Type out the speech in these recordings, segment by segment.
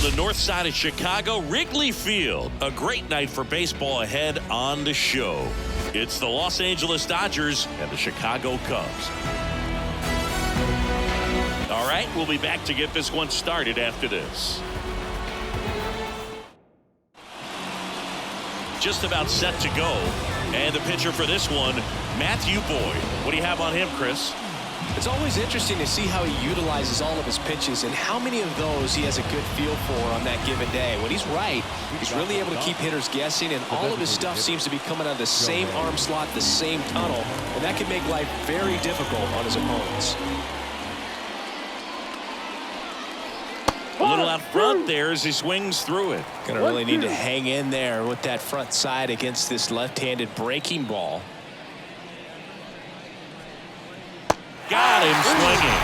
the north side of Chicago, Wrigley Field. A great night for baseball ahead on the show. It's the Los Angeles Dodgers and the Chicago Cubs. All right, we'll be back to get this one started after this. Just about set to go. And the pitcher for this one, Matthew Boyd. What do you have on him, Chris? It's always interesting to see how he utilizes all of his pitches and how many of those he has a good feel for on that given day. When he's right, he's really able to keep hitters guessing, and all of his stuff seems to be coming out of the same arm slot, the same tunnel, and that can make life very difficult on his opponents. A little out front there as he swings through it. Gonna really need to hang in there with that front side against this left-handed breaking ball. Got him swinging.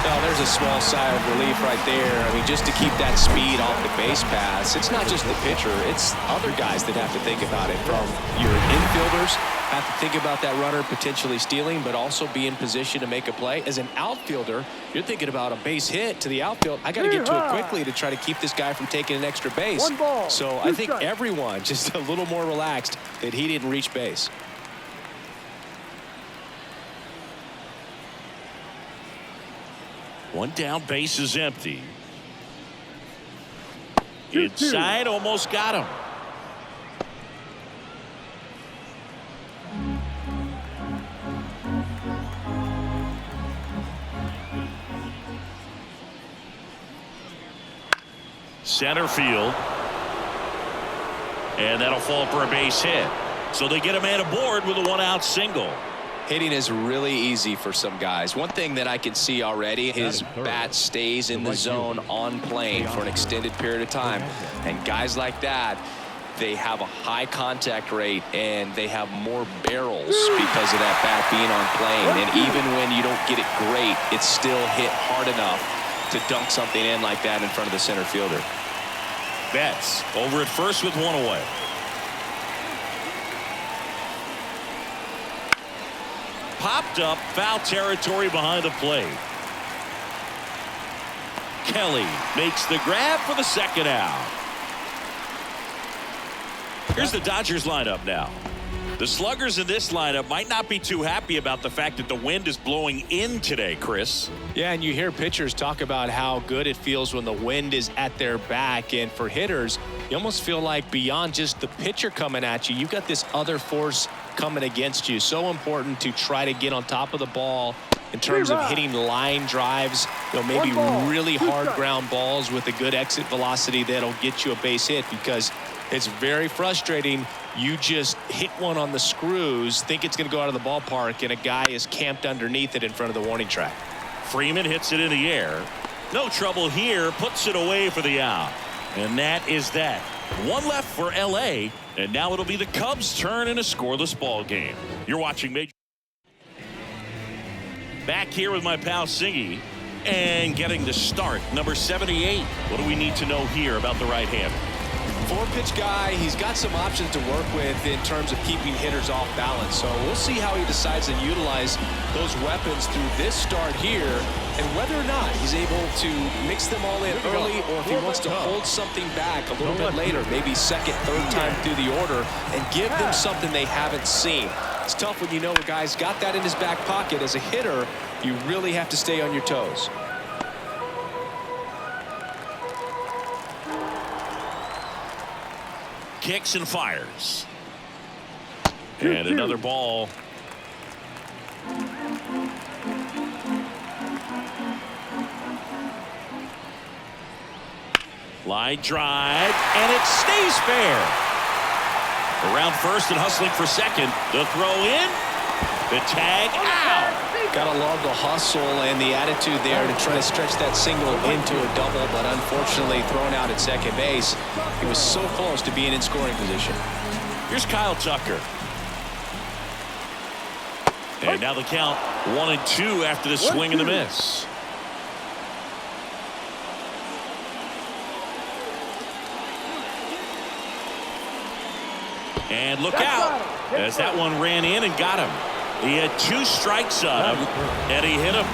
Oh, there's a small sigh of relief right there. I mean, just to keep that speed off the base pass. It's not just the pitcher. It's other guys that have to think about it. From your infielders have to think about that runner potentially stealing, but also be in position to make a play. As an outfielder, you're thinking about a base hit to the outfield. I got to get to it quickly to try to keep this guy from taking an extra base. So I think everyone just a little more relaxed that he didn't reach base. One down, base is empty. Inside, almost got him. Center field. And that'll fall for a base hit. So they get a man aboard with a one-out single. Hitting is really easy for some guys. One thing that I can see already, his bat stays in the zone on plane for an extended period of time. And guys like that, they have a high contact rate and they have more barrels because of that bat being on plane. And even when you don't get it great, it's still hit hard enough to dunk something in like that in front of the center fielder. Betts over at first with one away. Popped up, foul territory behind the plate. Kelly makes the grab for the second out. Here's the Dodgers lineup now. The sluggers in this lineup might not be too happy about the fact that the wind is blowing in today, Chris. Yeah, and you hear pitchers talk about how good it feels when the wind is at their back. And for hitters, you almost feel like beyond just the pitcher coming at you, you've got this other force coming against you. So important to try to get on top of the ball in terms of hitting line drives, maybe really hard ground balls with a good exit velocity that'll get you a base hit, because it's very frustrating. You just hit one on the screws, think it's going to go out of the ballpark, and a guy is camped underneath it in front of the warning track. Freeman hits it in the air. No trouble here, puts it away for the out. And that is that. One left for L.A., and now it'll be the Cubs' turn in a scoreless ball game. You're watching Major. Back here with my pal Singy, and getting the start, number 78. What do we need to know here about the right-hander? Four-pitch guy. He's got some options to work with in terms of keeping hitters off balance. So we'll see how he decides to utilize those weapons through this start here, and whether or not he's able to mix them all in early, or if he wants to hold something back a little bit later, maybe second, third time through the order, and give them something they haven't seen. It's tough when you know a guy's got that in his back pocket. As a hitter, you really have to stay on your toes. Kicks and fires. And another ball. Line drive, and it stays fair. Around first and hustling for second. The throw in. The tag out. Gotta love the hustle and the attitude there to try to stretch that single into a double, but unfortunately thrown out at second base. He was so close to being in scoring position. Here's Kyle Tucker. And now the count 1-2 after the swing and the miss. And look out as that one ran in and got him. He had 2 strikes on him, and he hit him.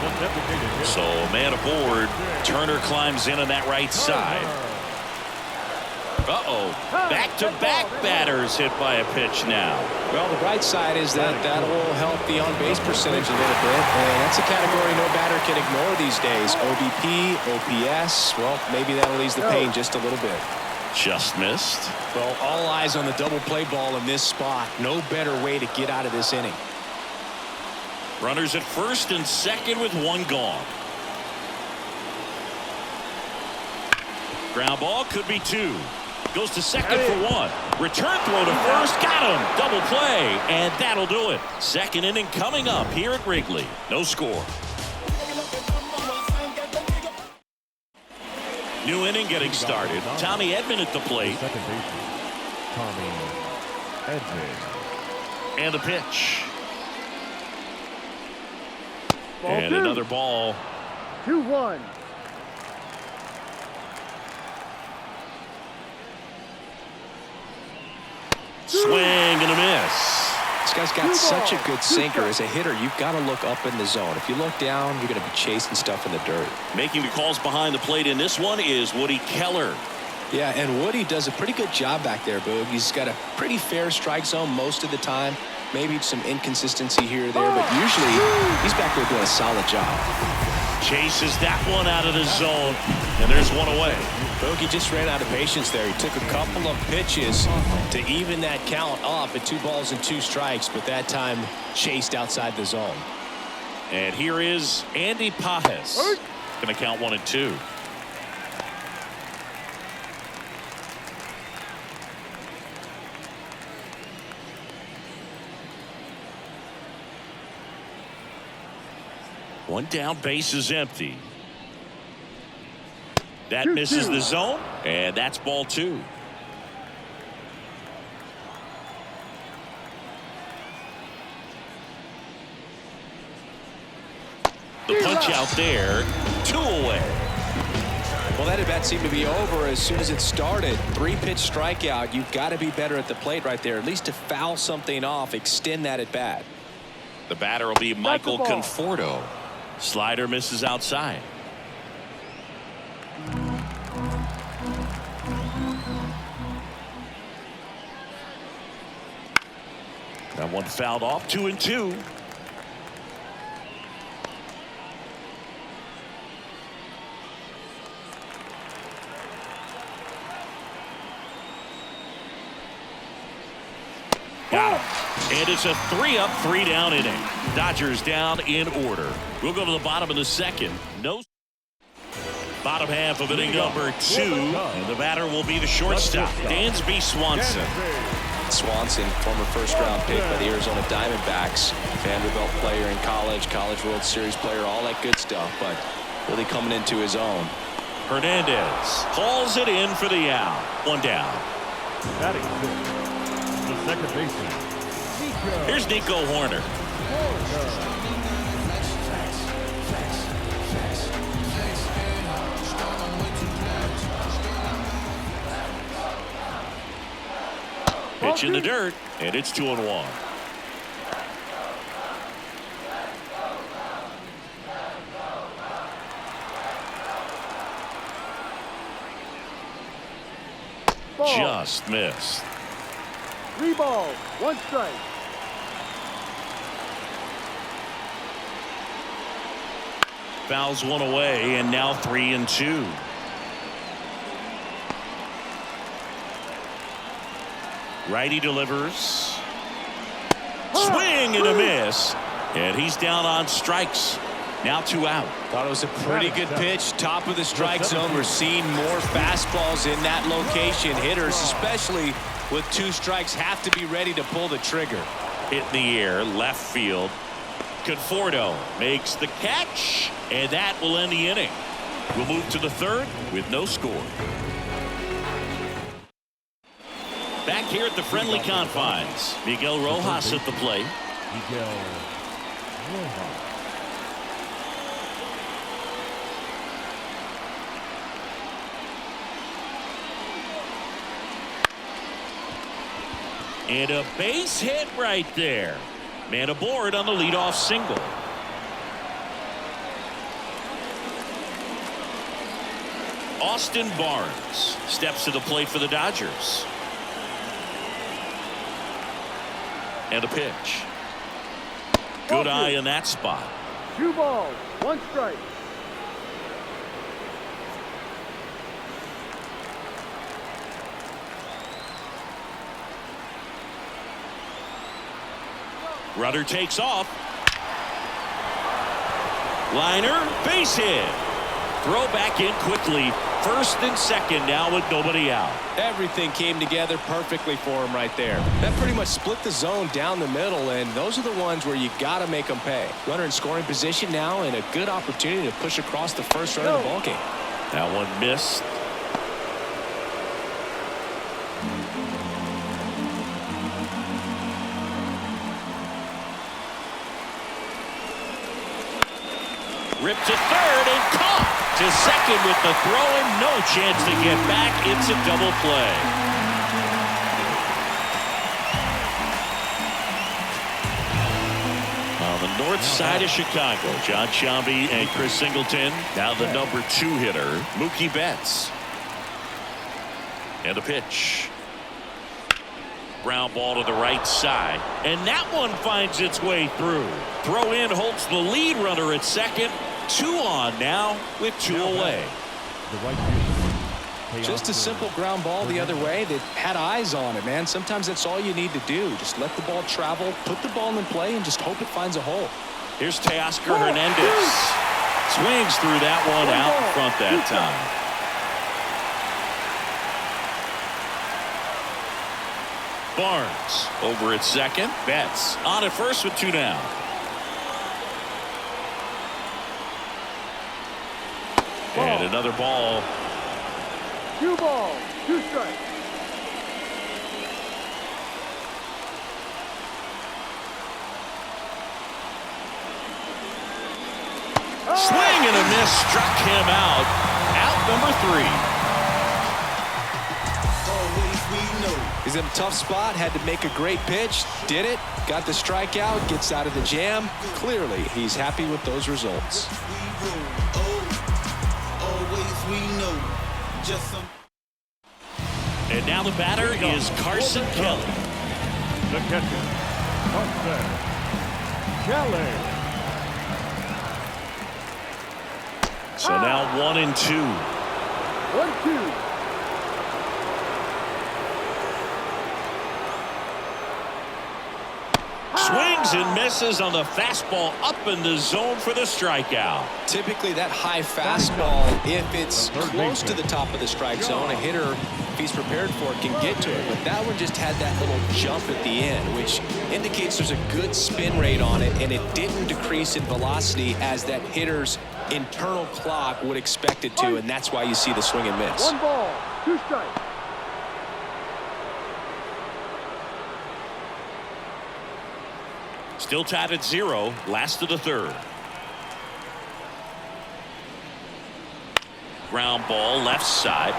So man aboard. Turner climbs in on that right side. Uh-oh. Back-to-back batters hit by a pitch now. Well, the bright side is that will help the on-base percentage a little bit, and that's a category no batter can ignore these days. OBP, OPS, well, maybe that'll ease the pain just a little bit. Just missed. Well, all eyes on the double play ball in this spot. No better way to get out of this inning. Runners at first and second with 1 gone. Ground ball could be 2. Goes to second for 1. Return throw to first. Got him. Double play. And that'll do it. Second inning coming up here at Wrigley. No score. New inning getting started. Tommy Edman at the plate. Second baseman, Tommy Edman. And the pitch. Ball And 2. another ball. 2-1. Swing and a miss. This guy's got such a good sinker. As a hitter, you've got to look up in the zone. If you look down, you're going to be chasing stuff in the dirt. Making the calls behind the plate in this one is Woody Keller. Yeah, and Woody does a pretty good job back there, Boog. He's got a pretty fair strike zone most of the time. Maybe some inconsistency here or there, but usually he's back there doing a solid job. Chases that one out of the zone, and there's one away. Bogey just ran out of patience there. He took a couple of pitches to even that count up at 2 balls and 2 strikes, but that time chased outside the zone. And here is Andy Pajes. Going to count 1 and 2. One down, base is empty. That misses the zone, and that's ball 2. The punch out there, 2 away. Well, that at bat seemed to be over as soon as it started. 3-pitch strikeout. You've got to be better at the plate right there, at least to foul something off, extend that at bat. The batter will be Michael Conforto. Slider misses outside. That one fouled off. 2 and 2. Got him. And it's a 3-up, 3-down inning. Dodgers down in order. We'll go to the bottom of the second. No. Bottom half of inning number 2. And the batter will be the shortstop, Dansby Swanson. Swanson, former first-round pick by the Arizona Diamondbacks. Vanderbilt player in college, College World Series player, all that good stuff, but really coming into his own. Hernandez hauls it in for the out. 1 down. Batting fifth, the second baseman, Here's Nico Horner. Pitch in the dirt, and it's 2-1. Just missed. 3 balls, 1 strike. Fouls 1 away, and now 3 and 2. Righty delivers. Swing and a miss. And he's down on strikes. Now 2 out. Thought it was a pretty good pitch. Top of the strike zone. We're seeing more fastballs in that location. Hitters, especially with 2 strikes, have to be ready to pull the trigger. Hit in the air, left field. Conforto makes the catch, and that will end the inning. We'll move to the 3rd with no score. Back here at the friendly confines, Miguel Rojas at the plate. Miguel Rojas. And a base hit right there. Man aboard on the leadoff single. Austin Barnes steps to the plate for the Dodgers. And a pitch. Good eye in that spot. 2 balls, 1 strike. Runner takes off. Liner, base hit. Throw back in quickly. First and second now with nobody out. Everything came together perfectly for him right there. That pretty much split the zone down the middle, and those are the ones where you got to make them pay. Runner in scoring position now, and a good opportunity to push across the first run of the ballgame. That one missed. Ripped to third and caught. To second with the throw and no chance to get back. It's a double play. On the north side of Chicago, John Sciambi and Chris Singleton. Now the number 2 hitter, Mookie Betts. And a pitch. Ground ball to the right side. And that one finds its way through. Throw in holds the lead runner at second. 2 on now with 2 away. Just a simple ground ball the other way that had eyes on it, man. Sometimes that's all you need to do. Just let the ball travel, put the ball in play, and just hope it finds a hole. Here's Teoscar Hernandez. Swings through that one out in front that time. Barnes over at second. Betts on at first with 2 down. And another ball. 2 balls, 2 strikes. Swing and a miss struck him out. Out number 3. He's in a tough spot, had to make a great pitch, did it, got the strikeout, gets out of the jam. Clearly, he's happy with those results. And now the batter is Carson Kelly. The catcher, Carson Kelly. So now 1 and 2. 1-2. Swings and misses on the fastball up in the zone for the strikeout. Typically that high fastball, if it's close to the top of the strike zone, a hitter, if he's prepared for it, can get to it. But that one just had that little jump at the end, which indicates there's a good spin rate on it, and it didn't decrease in velocity as that hitter's internal clock would expect it to, and that's why you see the swing and miss. 1 ball, 2 strikes. Still tied at 0. Last of the 3rd. Ground ball left side.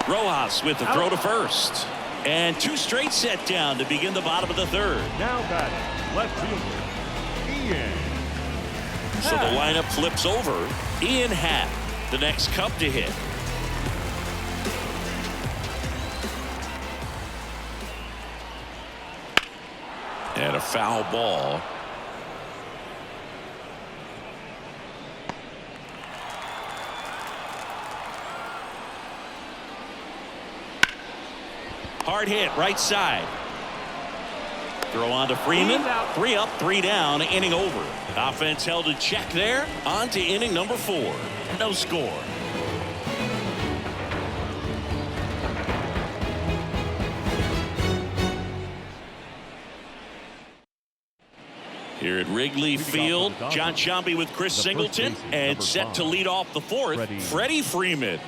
Rojas with the throw to first. And 2 straight set down to begin the bottom of the 3rd. Now batting, left fielder, Ian. So the lineup flips over. Ian Happ, the next Cub to hit. And a foul ball. Hard hit right side. Throw on to Freeman. 3 up, 3 down, inning over. Offense held in check there. On to inning number 4. No score. Here at Wrigley Field, John Sciambi with Chris Singleton, and set to lead off the 4th, Freddie Freeman.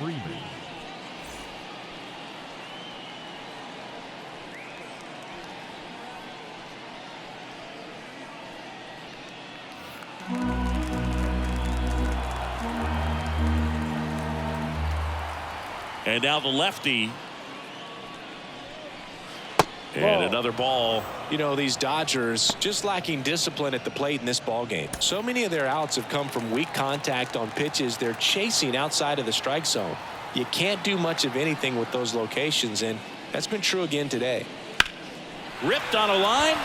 And now the lefty. And another ball. You know, these Dodgers just lacking discipline at the plate in this ball game. So many of their outs have come from weak contact on pitches they're chasing outside of the strike zone. You can't do much of anything with those locations, and that's been true again today. Ripped on a line.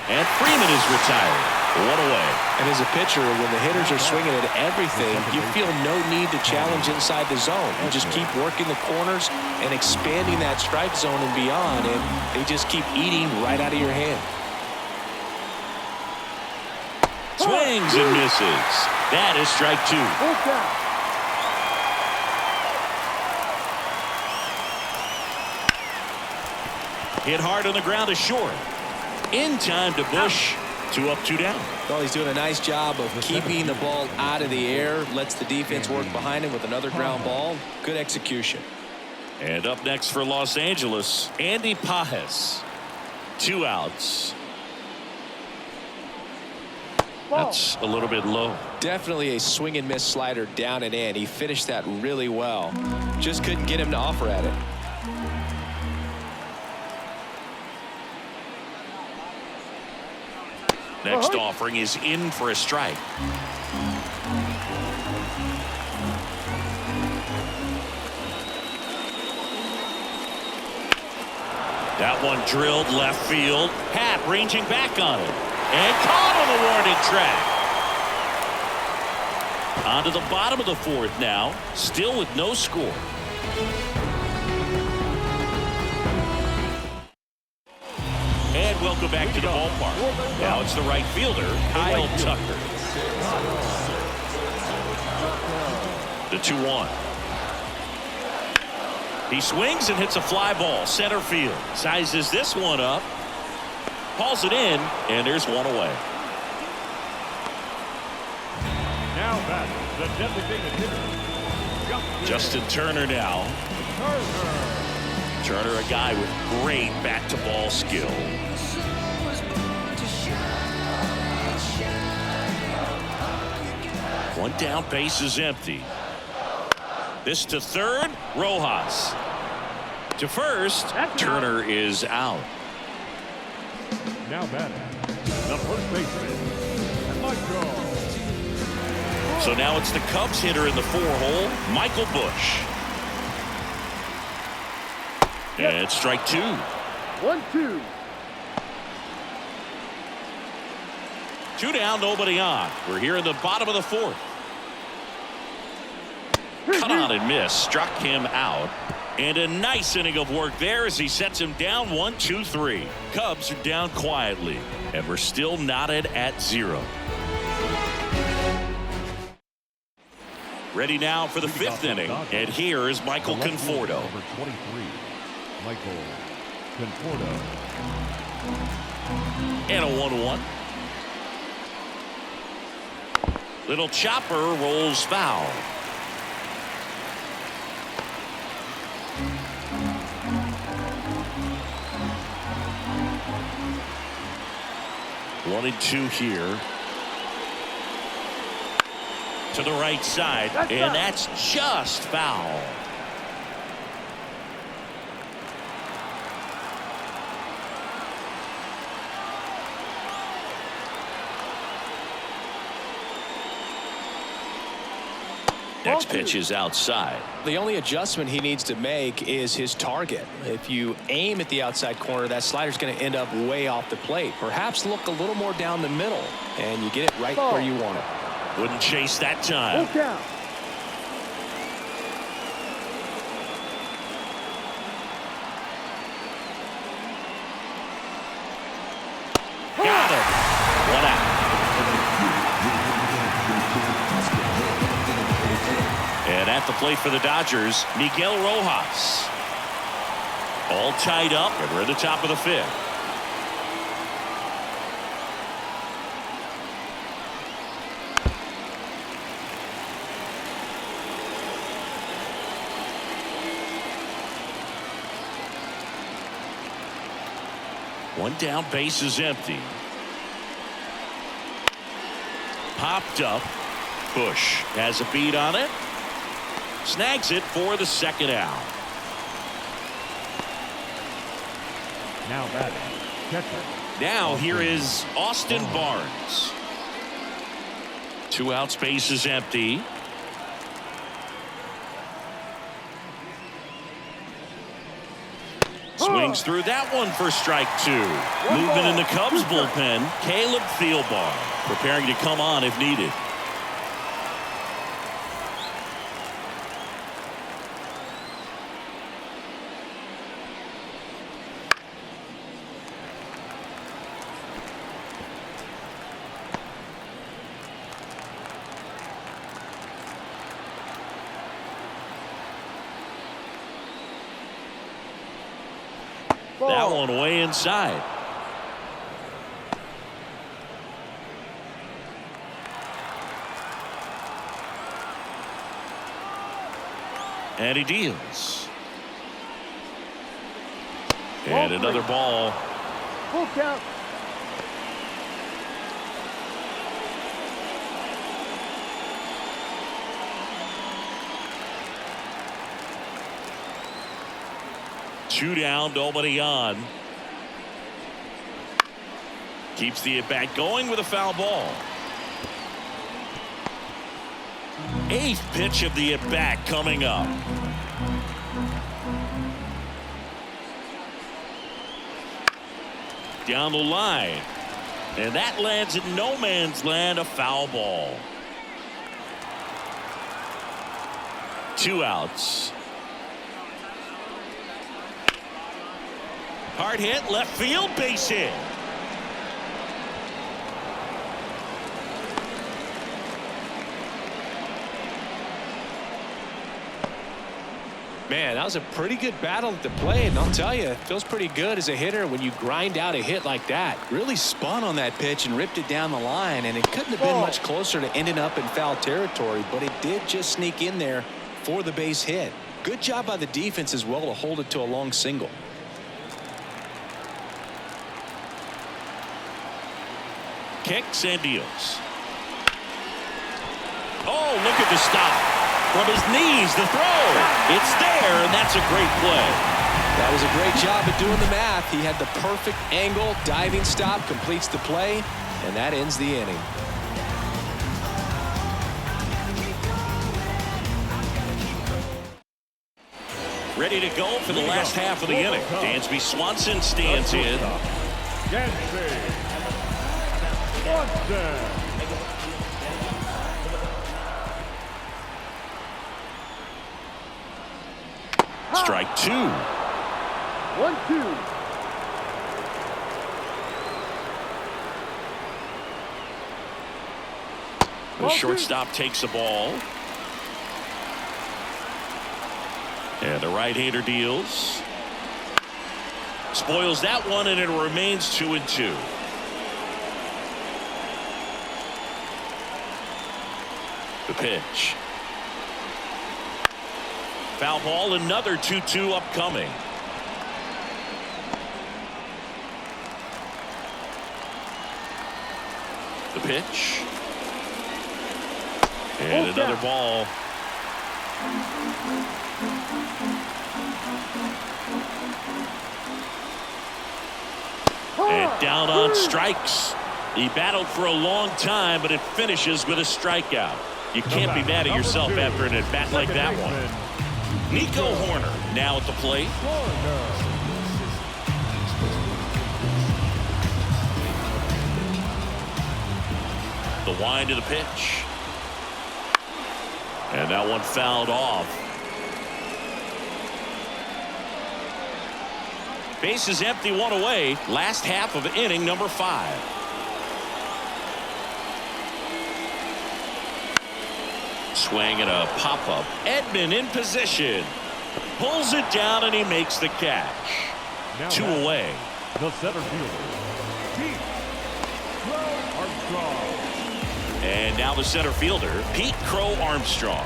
And Freeman is retired. One away. And as a pitcher, when the hitters are swinging at everything, you feel no need to challenge inside the zone. You just keep working the corners and expanding that strike zone and beyond, and they just keep eating right out of your hand. Swings and misses. That is strike 2. Hit hard on the ground to short. In time to Bush. 2 up, 2 down. Well, he's doing a nice job of keeping the ball out of the air. Lets the defense work behind him with another ground ball. Good execution. And up next for Los Angeles, Andy Pages. 2 outs. That's a little bit low. Definitely a swing and miss slider down and in. He finished that really well. Just couldn't get him to offer at it. Next offering is in for a strike. That one drilled left field. Happ ranging back on it. And caught on the warning track. On to the bottom of the 4th now. Still with no score. And welcome back to the ballpark. Now it's the right fielder, Kyle Tucker. The 2-1. He swings and hits a fly ball center field. Sizes this one up. Hauls it in, and there's one away. Now batting the designated hitter, Justin Turner now. Turner, a guy with great bat-to-ball skill. One down, base is empty. This to third, Rojas. To first, Turner is out. now batting the first baseman, Michael. So now it's the Cubs hitter in the 4-hole, Michael Bush. And it's strike 2. 1-2. 2 down, nobody on. We're here in the bottom of the 4th. Cut on and miss. Struck him out. And a nice inning of work there as he sets him down 1-2-3. Cubs are down quietly. And we're still knotted at 0. Ready now for the 5th inning. And here is Michael Conforto. Number 23, Michael Conforto. And a 1-1. Little chopper rolls foul. One and 2 here. To the right side, and that's just foul. Next pitch is outside. The only adjustment he needs to make is his target. If you aim at the outside corner, that slider's going to end up way off the plate. Perhaps look a little more down the middle, and you get it right where you want it. Wouldn't chase that time. Down. Got it. 1 out. And at the plate for the Dodgers, Miguel Rojas. All tied up, and we're at the top of the 5th. One down, base is empty. Popped up. Bush has a beat on it. Snags it for the 2nd out. Now batting, catcher. Now here is Austin Barnes. 2 outs, base is empty. Swings through that one for strike 2. Movement in the Cubs bullpen. Caleb Thielbar preparing to come on if needed. That one way inside. And he deals. And another ball. Full count. Two down, nobody on. Keeps the at-bat going with a foul ball. 8th pitch of the at-bat coming up. Down the line. And that lands in no man's land, a foul ball. 2 outs. Hard hit, left field, base hit. Man, that was a pretty good battle at the plate, and I'll tell you, it feels pretty good as a hitter when you grind out a hit like that. Really spun on that pitch and ripped it down the line, and it couldn't have been much closer to ending up in foul territory, but it did just sneak in there for the base hit. Good job by the defense as well to hold it to a long single. Kicks and deals. Oh, look at the stop. From his knees, the throw. It's there, and that's a great play. That was a great job at doing the math. He had the perfect angle, diving stop, completes the play, and that ends the inning. Ready to go for the last half of the inning. Dansby Swanson stands in. Dansby Swanson. Strike 2. 1-2. The shortstop takes the ball. And the right-hander deals. Spoils that one, and it remains 2-2. The pitch. Foul ball, another 2-2 upcoming. The pitch. And another ball. And down on strikes. He battled for a long time, but it finishes with a strikeout. You can't be mad at yourself after an at-bat like that one. Nico Horner now at the plate. The wind of the pitch. And that one fouled off. Base is empty, one away. Last half of inning number 5. Swing and a pop-up. Edman in position. Pulls it down and he makes the catch. Now 2 away. The center fielder, Pete Armstrong. And now the center fielder, Pete Crow Armstrong.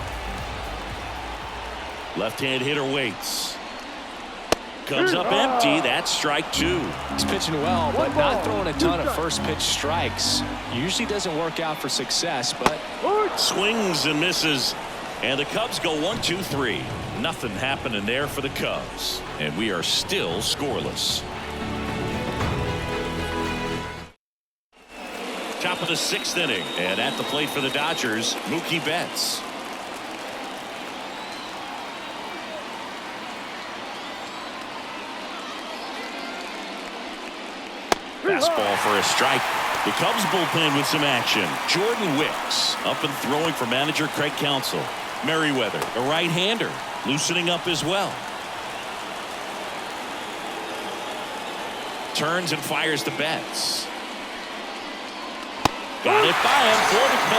Left-hand hitter waits. Comes up empty. That's strike 2. He's pitching well, but not throwing a ton of first pitch strikes. Usually doesn't work out for success, but Swings and misses. And the Cubs go 1-2-3. Nothing happening there for the Cubs. And we are still scoreless. Top of the 6th inning. And at the plate for the Dodgers, Mookie Betts. Fastball for a strike. The Cubs bullpen with some action. Jordan Wicks up and throwing for manager Craig Counsell. Merriweather, a right-hander, loosening up as well. Turns and fires to Betts. Got it by him for the K.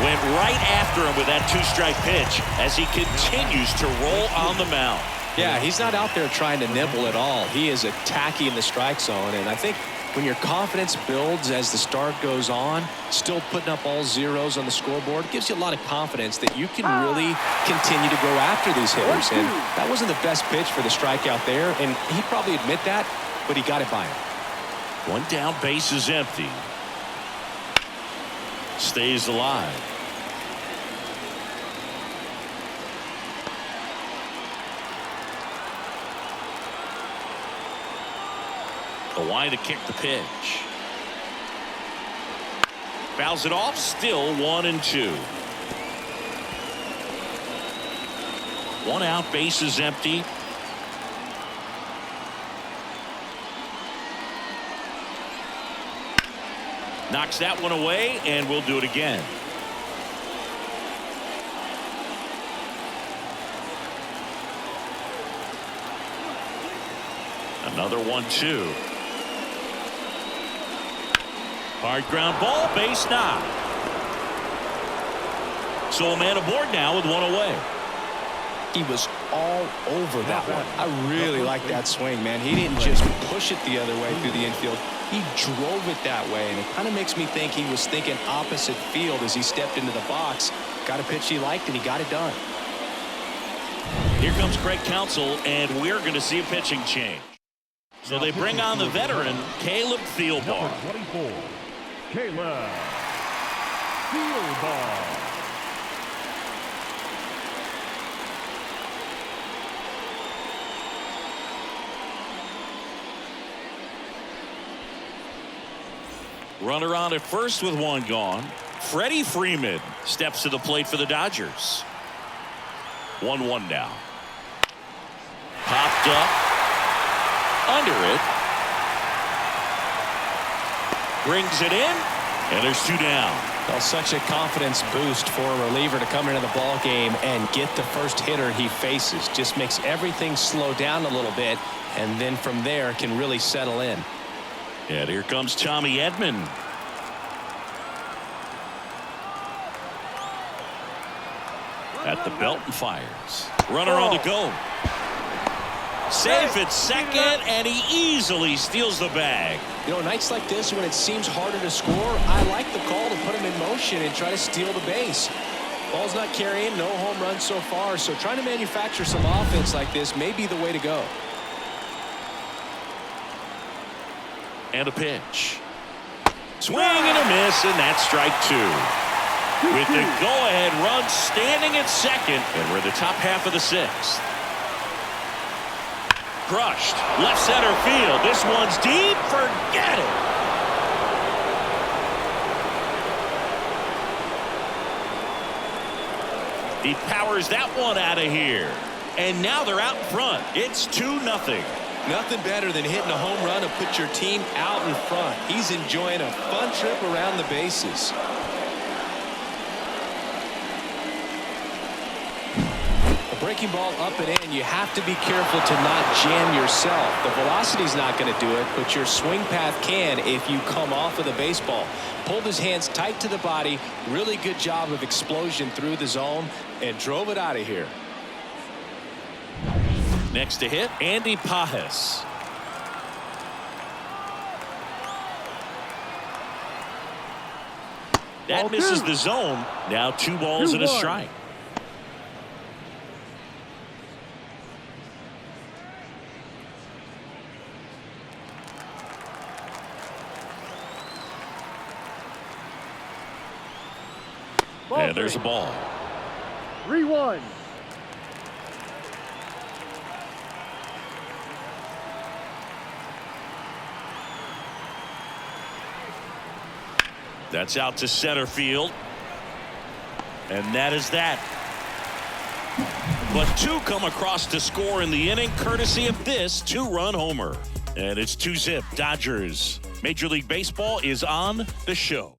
Went right after him with that 2-strike pitch as he continues to roll on the mound. Yeah, he's not out there trying to nibble at all. He is attacking the strike zone, and I think when your confidence builds as the start goes on, still putting up all zeros on the scoreboard gives you a lot of confidence that you can really continue to go after these hitters. And that wasn't the best pitch for the strikeout there, and he'd probably admit that, but he got it by him. One down, base is empty. Stays alive. The line to kick the pitch. Fouls it off. Still 1-2. One out. Base is empty. Knocks that one away, and we'll do it again. Another 1-2. Hard ground ball, base knock. So a man aboard now with one away. He was all over that one. I really like that swing, man. He didn't just push it the other way through the infield. He drove it that way, and it kind of makes me think he was thinking opposite field as he stepped into the box. Got a pitch he liked, and he got it done. Here comes Craig Counsell, and we're going to see a pitching change. So they bring on the veteran, Caleb Thielbar. Number 24, Caleb Thielbar. Runner on at first with one gone. Freddie Freeman steps to the plate for the Dodgers. 1-1 now. Popped up. Under it. Brings it in. And there's 2 down. Well, such a confidence boost for a reliever to come into the ball game and get the first hitter he faces. Just makes everything slow down a little bit, and then from there can really settle in. And here comes Tommy Edman. At the belt and fires. Runner on the go. Safe at second, and he easily steals the bag. You know, nights like this when it seems harder to score, I like the call to put him in motion and try to steal the base. Ball's not carrying, no home runs so far, so trying to manufacture some offense like this may be the way to go. And a pitch. Swing and a miss, and that's strike 2. With the go-ahead run standing at second, and we're in the top half of the 6th. Crushed. Left center field. This one's deep. Forget it. He powers that one out of here. And now they're out in front. It's 2-0. Nothing better than hitting a home run to put your team out in front. He's enjoying a fun trip around the bases. A breaking ball up and in, you have to be careful to not jam yourself. The velocity's not going to do it, but your swing path can if you come off of the baseball. Pulled his hands tight to the body. Really good job of explosion through the zone and drove it out of here. Next to hit, Andy Pajes. That misses the zone. Now 2 balls and a strike. And there's a ball. 3-1. That's out to center field. And that is that. But two come across to score in the inning, courtesy of this two-run homer. And it's 2-zip Dodgers. Major League Baseball is on the show.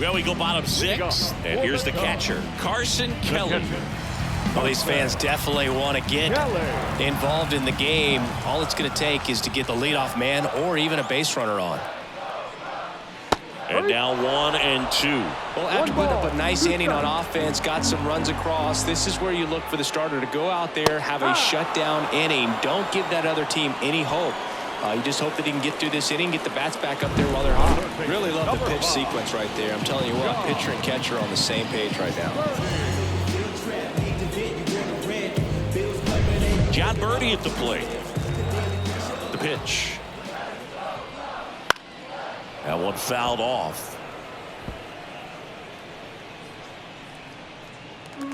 Well, we go bottom six, and here's the catcher, Carson Kelly. Well, these fans definitely want to get involved in the game. All it's going to take is to get the leadoff man or even a base runner on. And now 1-2. Well, after putting up a nice inning on offense, got some runs across, this is where you look for the starter to go out there, have a shutdown inning. Don't give that other team any hope. You just hope that he can get through this inning, get the bats back up there while they're hot. Really love the pitch sequence right there. I'm telling you what, pitcher and catcher on the same page right now. John Birdie at the plate. The pitch. That one fouled off.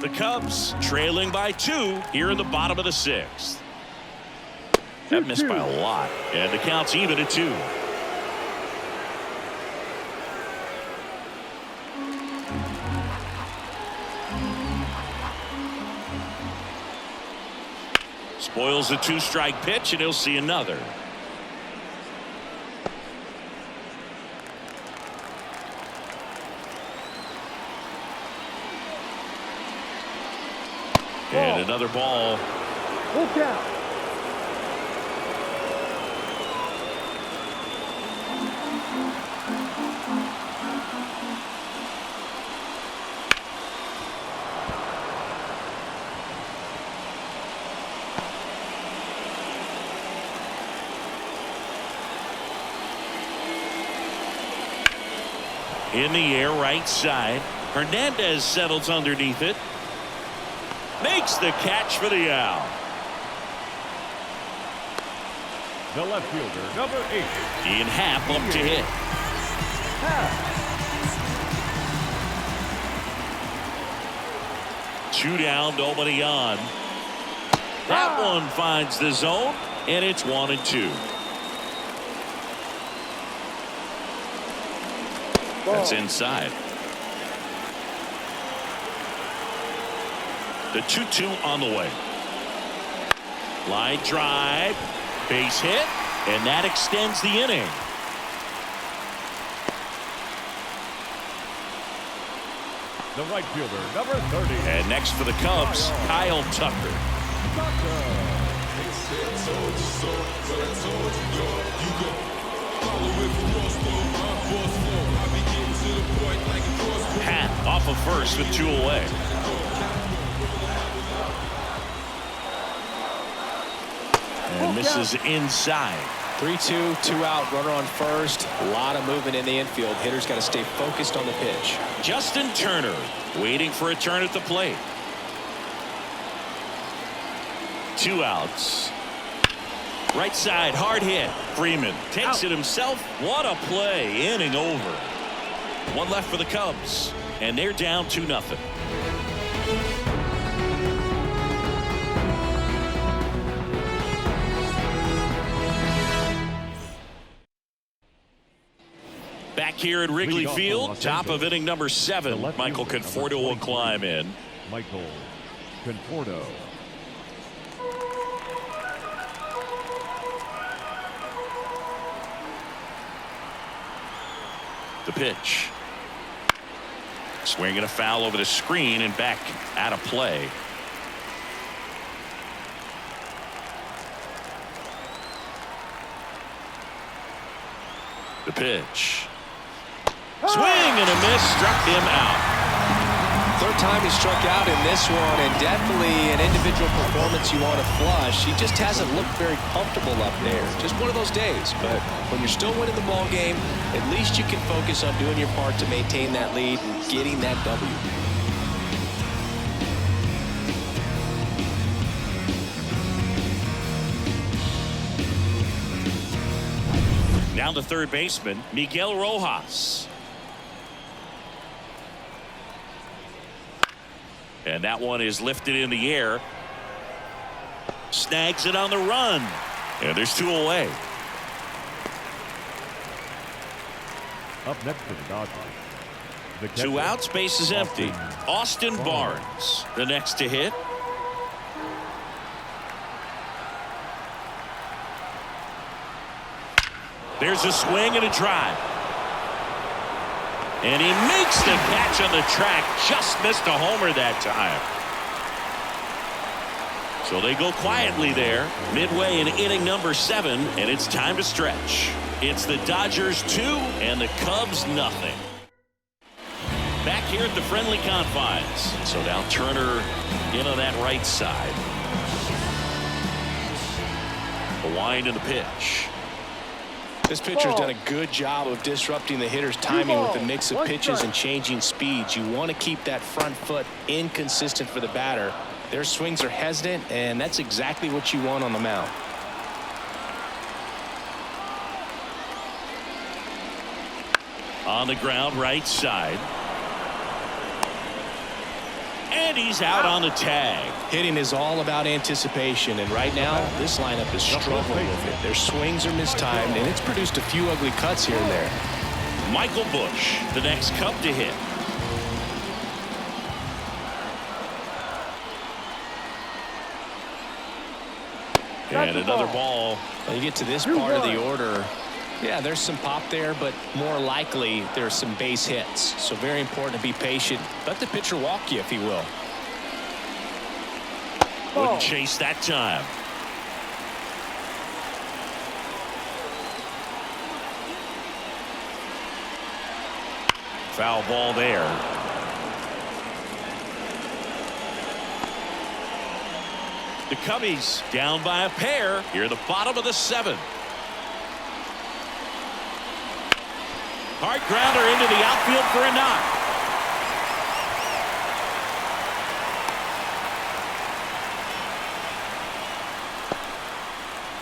The Cubs trailing by 2 here in the bottom of the 6th. That missed by a lot, and the count's even at 2. Spoils the 2-strike pitch, and he'll see another. And another ball. Full count. In the air, right side. Hernandez settles underneath it. Makes the catch for the out. The left fielder, number 8. Ian Happ up to hit. Two down, nobody on. That one finds the zone, and it's 1-2. That's inside. The 2-2 on the way. Line drive, base hit, and that extends the inning. The right fielder, number 30. And next for the Cubs, Kyle Tucker. Pat off of first with 2 away. And misses inside. 3-2, 2 out, runner on first. A lot of movement in the infield. Hitter's got to stay focused on the pitch. Justin Turner waiting for a turn at the plate. 2 outs. Right side, hard hit. Freeman takes it himself. What a play. Inning over. 1 left for the Cubs, and they're down 2-0. Back here at Wrigley Field, top of inning number 7. Michael Conforto will climb in. Michael Conforto. The pitch. Swinging a foul over the screen and back out of play. The pitch. Swing and a miss, struck him out. Third time he struck out in this one, and definitely an individual performance you want to flush. He just hasn't looked very comfortable up there. Just one of those days. But when you're still winning the ball game, at least you can focus on doing your part to maintain that lead and getting that W. Down to third baseman, Miguel Rojas. And that one is lifted in the air. Snags it on the run. And there's 2 away. Up next for the Dodgers. The catcher, 2 outs, base is empty. Austin Barnes. Barnes, the next to hit. There's a swing and a drive. And he makes the catch on the track. Just missed a homer that time. So they go quietly there, midway in inning number 7, and it's time to stretch. It's the Dodgers 2 and the Cubs nothing. Back here at the friendly confines. So now Turner in on that right side. The wind and the pitch. This pitcher's done a good job of disrupting the hitter's timing with a mix of pitches and changing speeds. You want to keep that front foot inconsistent for the batter. Their swings are hesitant, and that's exactly what you want on the mound. On the ground, right side. And he's out on the tag. Hitting is all about anticipation, and right now this lineup is struggling with it. Their swings are mistimed, and it's produced a few ugly cuts here and there. Michael Busch, the next Cub to hit. And another ball. When you get to this part of the order, yeah, there's some pop there, but more likely there's some base hits. So very important to be patient. Let the pitcher walk you, if he will. Wouldn't chase that time. Foul ball there. The Cubbies down by a pair here at the bottom of the 7th. Hard grounder into the outfield for a knock.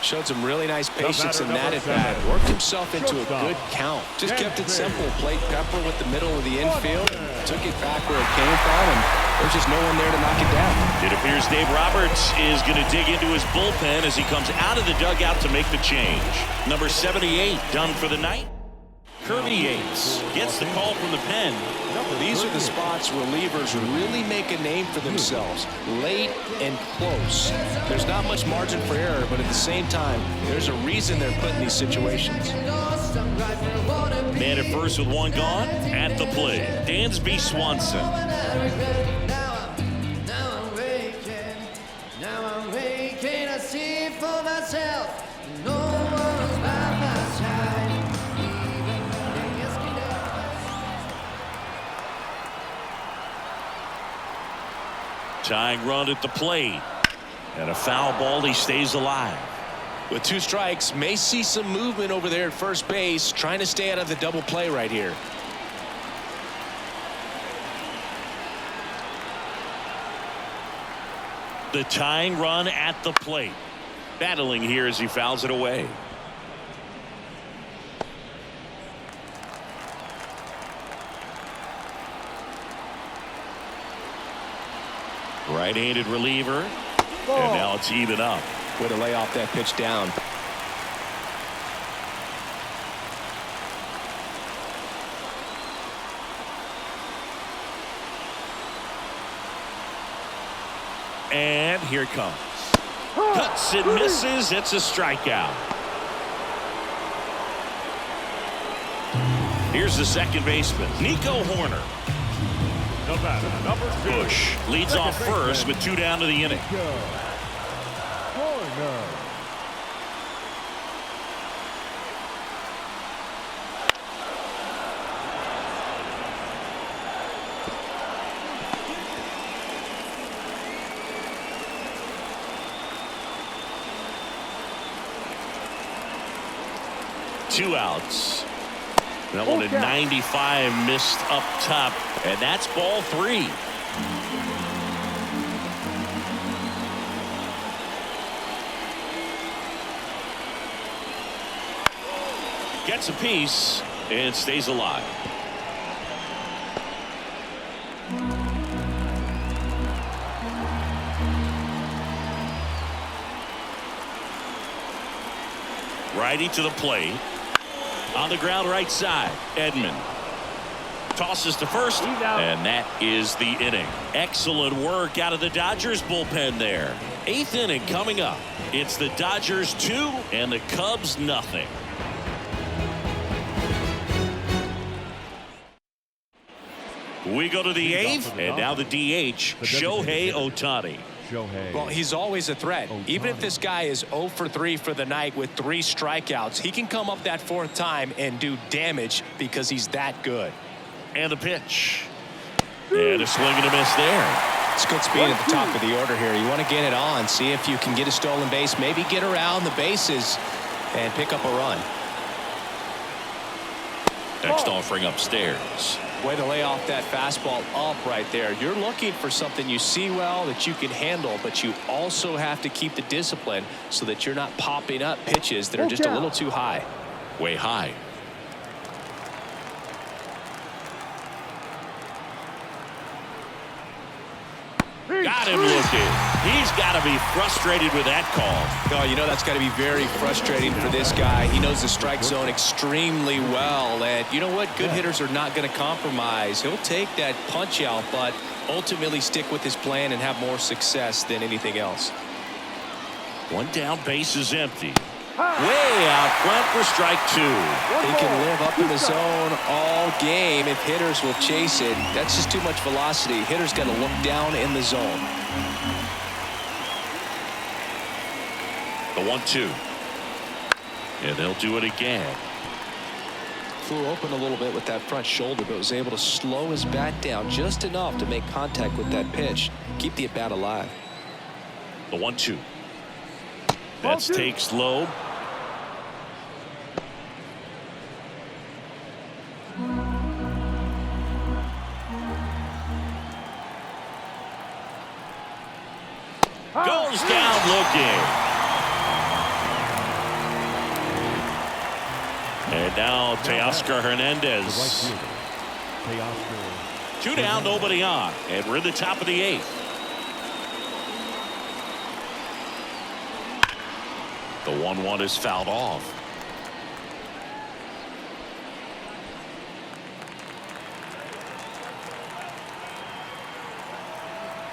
Showed some really nice patience in that at bat. Worked himself into a good count. Just kept it simple. Played Pepper with the middle of the infield. Took it back where it came from, and there's just no one there to knock it down. It appears Dave Roberts is going to dig into his bullpen as he comes out of the dugout to make the change. Number 78 done for the night. Kirby Yates gets the call from the pen. These are the spots relievers really make a name for themselves. Late and close. There's not much margin for error, but at the same time, there's a reason they're put in these situations. Man at first with 1 gone. At the plate, Dansby Swanson. Tying run at the plate. And a foul ball. He stays alive. With 2 strikes, may see some movement over there at first base, trying to stay out of the double play right here. The tying run at the plate. Battling here as he fouls it away. Right-handed reliever. And now it's even up. Way to lay off that pitch down. And here it comes. Cuts and misses. It's a strikeout. Here's the second baseman, Nico Horner. The batter, number 2. Busch leads off first with 2 down to the inning. Horner. Two outs. That one at 95 missed up top, and that's ball 3. Gets a piece and stays alive. Righty to the plate. On the ground right side. Edman tosses to first, and that is the inning. Excellent work out of the Dodgers bullpen there. 8th inning coming up. It's the Dodgers 2 and the Cubs nothing. We go to the 8th, and now the DH, Shohei Ohtani. Well, he's always a threat. Even if this guy is 0 for 3 for the night with 3 strikeouts, he can come up that 4th time and do damage because he's that good. And the pitch. And a swing and a miss there. It's good speed at the top of the order here. You want to get it on, see if you can get a stolen base, maybe get around the bases and pick up a run. Next offering upstairs. Way to lay off that fastball up right there. You're looking for something you see well that you can handle, but you also have to keep the discipline so that you're not popping up pitches that are just a little too high. Way high. Got him looking. He's got to be frustrated with that call. Oh, you know that's got to be very frustrating for this guy. He knows the strike zone extremely well, and you know what? Good hitters are not going to compromise. He'll take that punch out, but ultimately stick with his plan and have more success than anything else. One down, base is empty. Way out front for strike 2. He can live up in the zone all game if hitters will chase it. That's just too much velocity. Hitters got to look down in the zone. The 1-2. And they'll do it again. Flew open a little bit with that front shoulder, but was able to slow his bat down just enough to make contact with that pitch. Keep the at-bat alive. The 1-2. That's takes low. Goes down looking. And now Teoscar Hernandez. 2 down, nobody on. And we're in the top of the 8th. The 1-1 is fouled off.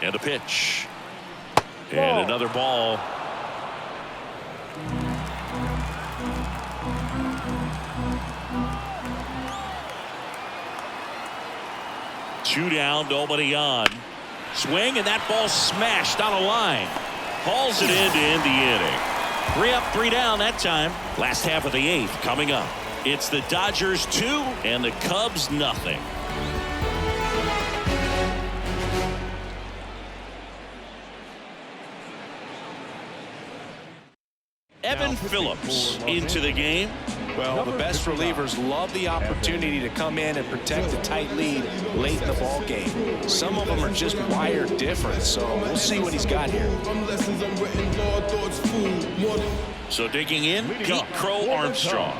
And a pitch. And another ball. Two down, nobody on. Swing, and that ball smashed on a line. Hauls it in to end the inning. 3 up, 3 down that time. Last half of the 8th coming up. It's the Dodgers 2 and the Cubs nothing. Evan Phillips into the game. Well, the best relievers love the opportunity to come in and protect a tight lead late in the ball game. Some of them are just wired different, so we'll see what he's got here. So digging in, Pete Crow Armstrong.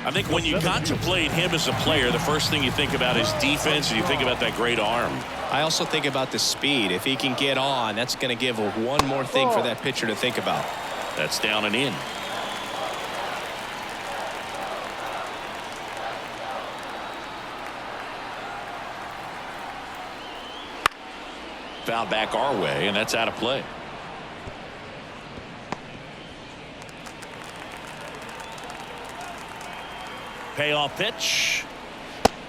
I think when you contemplate him as a player, the first thing you think about is defense, and you think about that great arm. I also think about the speed. If he can get on, that's going to give one more thing for that pitcher to think about. That's down and in. Foul back our way, and that's out of play. Payoff pitch.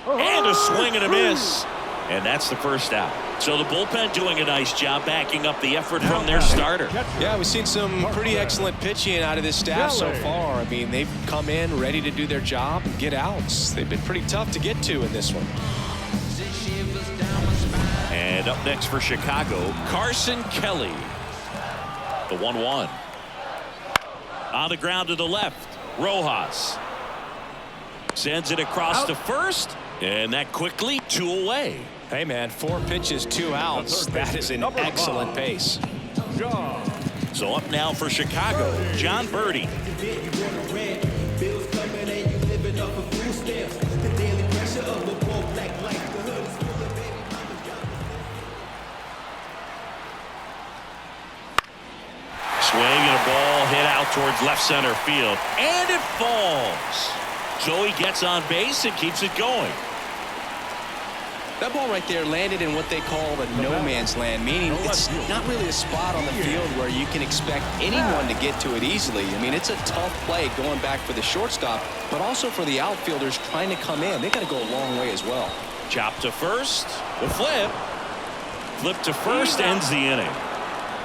And a swing and a miss. And that's the first out. So the bullpen doing a nice job backing up the effort from their starter. Yeah, we've seen some pretty excellent pitching out of this staff so far. I mean, they've come in ready to do their job and get outs. They've been pretty tough to get to in this one. And up next for Chicago, Carson Kelly. The 1-1. On the ground to the left, Rojas. Sends it across to first, and that quickly 2 away. Hey, man, 4 pitches, 2 outs. That is an excellent pace. So up now for Chicago, John Birdie. Swing and a ball hit out towards left center field, and it falls. So he gets on base and keeps it going. That ball right there landed in what they call the no man's land, meaning it's not really a spot on the field where you can expect anyone to get to it easily. I mean, it's a tough play going back for the shortstop, but also for the outfielders trying to come in. They got to go a long way as well. Chop to first. The flip. Flip to first ends the inning.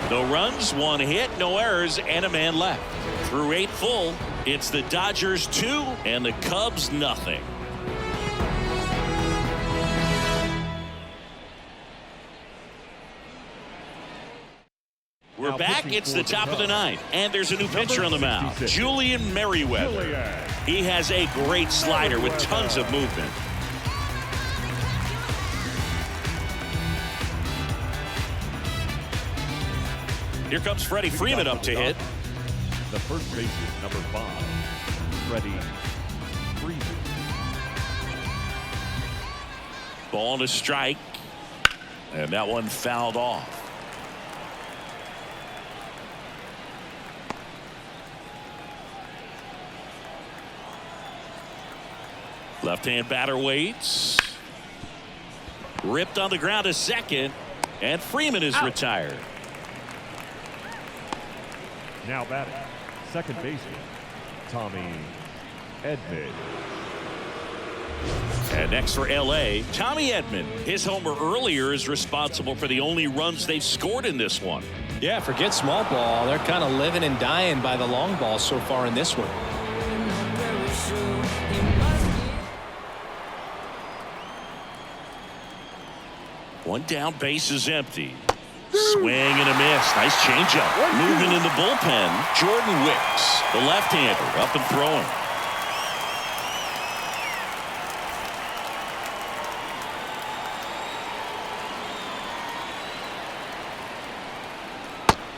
No runs, 1 hit, no errors, and a man left. Through 8 full, it's the Dodgers 2 and the Cubs nothing. We're back. It's the top of the 9th, and there's a new pitcher on the mound, Julian Merriweather. He has a great slider with tons of movement. Here comes Freddie Freeman up to hit. The first baseman, number 5, Freddie Freeman. Ball to strike, and that one fouled off. Left-hand batter waits. Ripped on the ground to second, and Freeman is retired. Now batting, second baseman, Tommy Edman. And next for LA, Tommy Edman. His homer earlier is responsible for the only runs they've scored in this one. Yeah, forget small ball. They're kind of living and dying by the long ball so far in this one. One down, base is empty. Swing and a miss. Nice changeup. Movement in the bullpen. Jordan Wicks, the left-hander, up and throwing.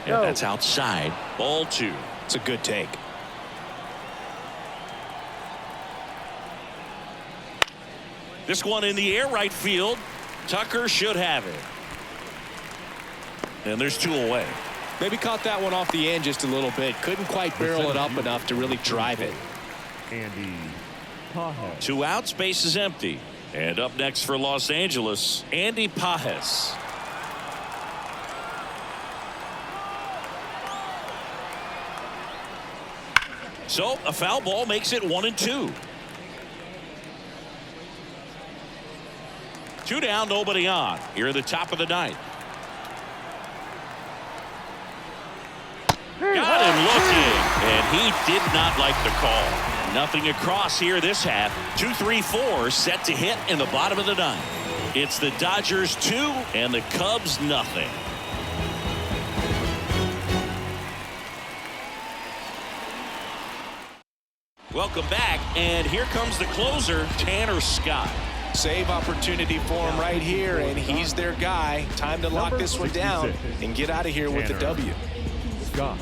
Yeah, that's outside. Ball 2. It's a good take. This one in the air, right field. Tucker should have it. And there's 2 away. Maybe caught that one off the end just a little bit. Couldn't quite barrel it up enough to really drive it. Andy Pajes. 2 outs, base is empty. And up next for Los Angeles, Andy Pajes. So a foul ball makes it 1-2. 2 down, nobody on. Here at the top of the 9th. Got him looking, and he did not like the call. Nothing across here this half. 2-3-4 set to hit in the bottom of the 9th. It's the Dodgers 2 and the Cubs nothing. Welcome back, and here comes the closer, Tanner Scott. Save opportunity for him right here, and he's their guy. Time to lock this one down and get out of here with the W. Scott.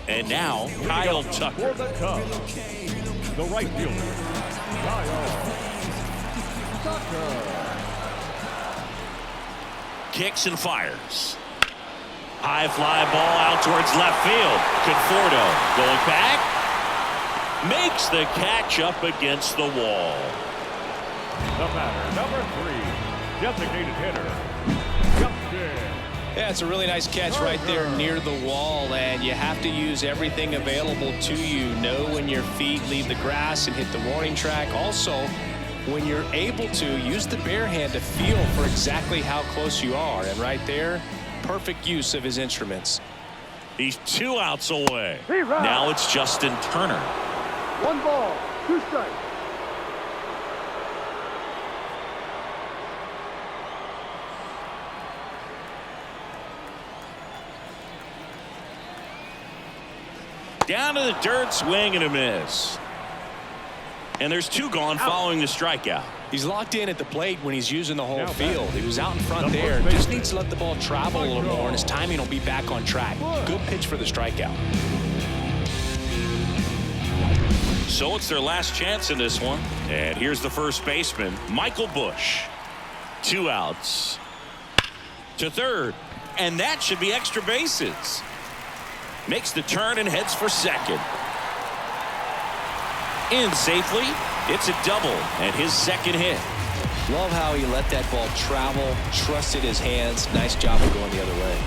And now, Kyle Tucker. For the Cubs, the right fielder, Kyle Tucker. Kicks and fires. High fly ball out towards left field. Conforto going back. Makes the catch up against the wall. The batter, number 3, designated hitter, Justin. Yeah, it's a really nice catch right there near the wall, and you have to use everything available to you. Know when your feet leave the grass and hit the warning track. Also, when you're able to, use the bare hand to feel for exactly how close you are. And right there, perfect use of his instruments. He's 2 outs away. Now it's Justin Turner. 1 ball, 2 strikes. Down to the dirt, swing and a miss. And there's 2 gone following the strikeout. He's locked in at the plate when he's using the whole Now field. back. He was out in front there. Just needs to let the ball travel a little more, and his timing will be back on track. Good pitch for the strikeout. So it's their last chance in this one. And here's the first baseman, Michael Busch. 2 outs. To third. And that should be extra bases. Makes the turn and heads for second. in safely. It's a double and his second hit. Love how he let that ball travel, trusted his hands. Nice job of going the other way.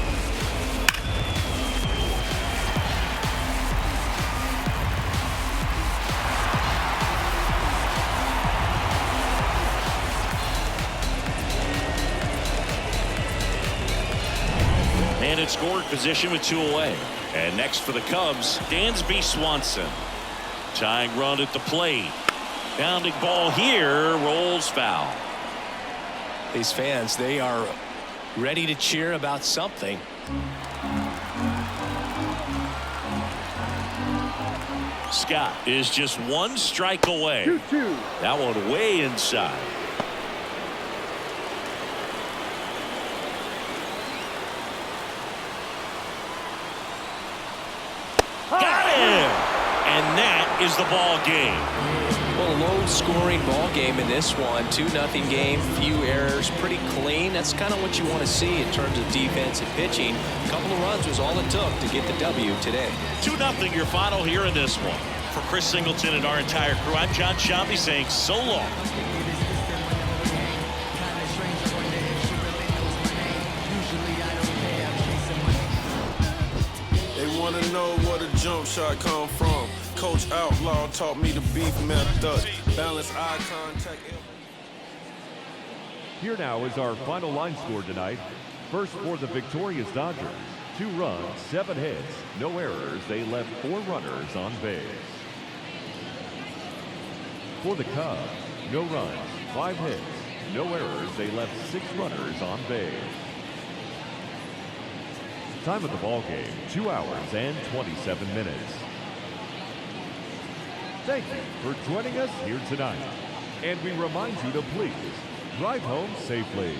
And in scoring position with 2 away. And next for the Cubs, Dansby Swanson. Tying run at the plate. Bounding ball here, rolls foul. These fans, they are ready to cheer about something. Scott is just 1 strike away. 2-2. That one way inside. Got him! And that is the ball game. Well, a low-scoring ball game in this one. 2-0 game, few errors, pretty clean. That's kind of what you want to see in terms of defense and pitching. A couple of runs was all it took to get the W today. 2-0 your final here in this one. For Chris Singleton and our entire crew, I'm John Shambi saying so long. They want to know where the jump shot come from. Coach Outlaw taught me the beef method. Balance eye contact. Here now is our final line score tonight. First for the victorious Dodgers. 2 runs, 7 hits, no errors. They left 4 runners on base. For the Cubs, no runs, 5 hits, no errors. They left 6 runners on base. Time of the ball game, 2 hours and 27 minutes. Thank you for joining us here tonight. And we remind you to please drive home safely.